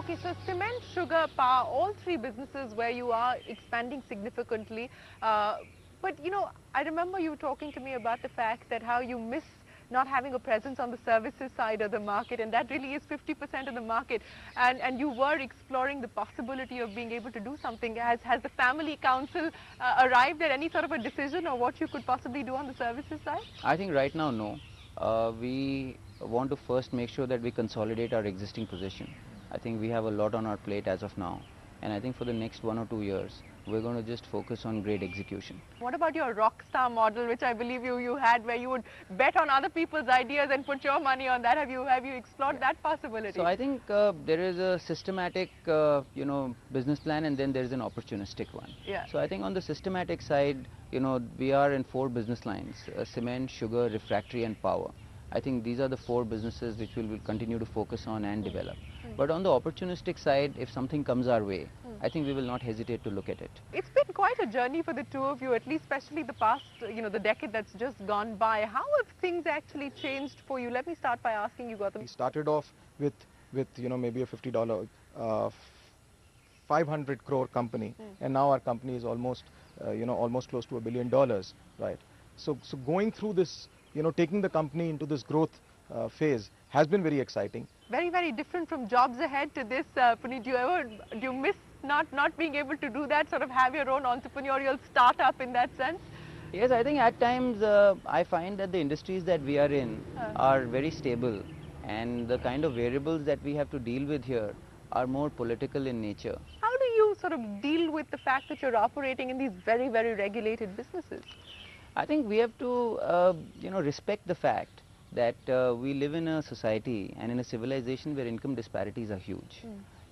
Okay, so cement, sugar, power, all three businesses where you are expanding significantly. But you know, I remember you talking to me about the fact that how you miss not having a presence on the services side of the market, and that really is 50% of the market. And you were exploring the possibility of being able to do something. Has the family council arrived at any sort of a decision or what you could possibly do on the services side? I think right now, no. We want to first make sure that we consolidate our existing position. I think we have a lot on our plate as of now. And I think for the next 1 or 2 years, we're going to just focus on great execution. What about your rock star model, which I believe you had, where you would bet on other people's ideas and put your money on that? Have you explored that possibility? So I think there is a systematic, business plan, and then there is an opportunistic one. Yeah. So I think on the systematic side, we are in 4 business lines: cement, sugar, refractory, and power. I think these are the 4 businesses which we will continue to focus on and develop. But on the opportunistic side, if something comes our way, I think we will not hesitate to look at it. It's been quite a journey for the two of you, at least especially the past, the decade that's just gone by. How have things actually changed for you? Let me start by asking you, Gautam. We started off with maybe a $50, 500 crore company, and now our company is almost, almost close to $1 billion, right? So going through this, taking the company into this growth phase has been very exciting. Very, very different from jobs ahead to this. Puneet, do you miss not being able to do that, sort of have your own entrepreneurial startup in that sense? Yes, I think at times I find that the industries that we are in are very stable, and the kind of variables that we have to deal with here are more political in nature. How do you sort of deal with the fact that you're operating in these very, very regulated businesses? I think we have to, respect the fact that we live in a society and in a civilization where income disparities are huge,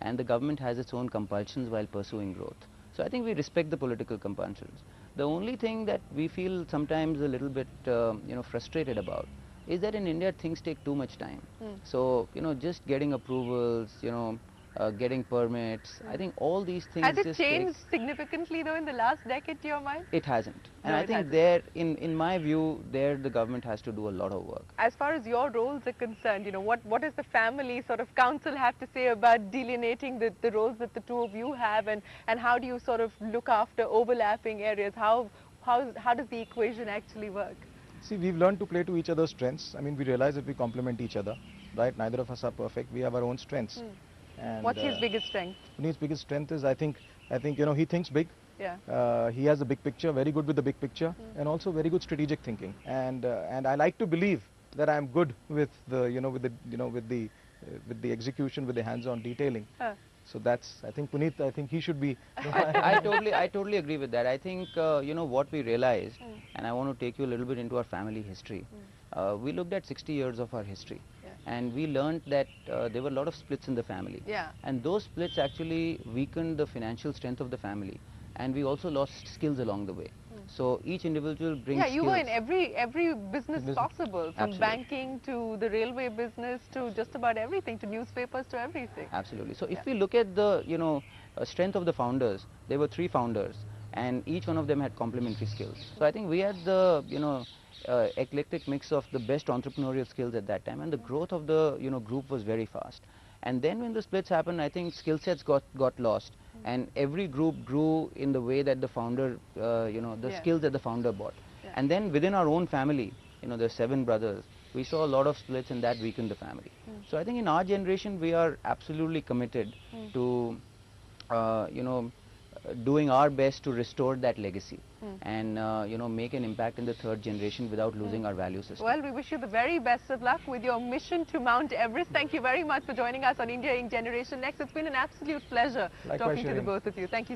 and the government has its own compulsions while pursuing growth. So I think we respect the political compulsions. The only thing that we feel sometimes a little bit, frustrated about is that in India things take too much time. So, just getting approvals, getting permits, I think all these things Has it just changed significantly though in the last decade to your mind? It hasn't. And No, I it think hasn't. there, in my view, there the government has to do a lot of work. As far as your roles are concerned, what does the family sort of council have to say about delineating the roles that the two of you have, and how do you sort of look after overlapping areas? How does the equation actually work? See, we've learned to play to each other's strengths. I mean, we realize that we complement each other, right? Neither of us are perfect. We have our own strengths. And What's his biggest strength? Puneet's biggest strength is, I think, he thinks big. Yeah. He has a big picture, very good with the big picture, and also very good strategic thinking. And I like to believe that I'm good with the, with the execution, with the hands-on detailing. So that's, I think Puneet, I think he should be. I totally agree with that. I think, what we realized, and I want to take you a little bit into our family history. We looked at 60 years of our history, and we learned that there were a lot of splits in the family. Yeah. And those splits actually weakened the financial strength of the family, and we also lost skills along the way. So each individual brings Yeah, you skills. were in every business possible, from Absolutely. banking to the railway business to just about everything, to newspapers to everything. Absolutely. So if we look at the, strength of the founders, there were 3 founders, and each one of them had complementary skills. So I think we had the, eclectic mix of the best entrepreneurial skills at that time, and the growth of the, group was very fast. And then when the splits happened, I think skill sets got lost, and every group grew in the way that the founder, the skills that the founder brought. And then within our own family, there's 7 brothers, we saw a lot of splits, and that weakened the family. So I think in our generation, we are absolutely committed to, doing our best to restore that legacy and, make an impact in the 3rd generation without losing our value system. Well, we wish you the very best of luck with your mission to Mount Everest. Thank you very much for joining us on India in Generation Next. It's been an absolute pleasure Likewise, talking to the Shireen. both of you. Thank you.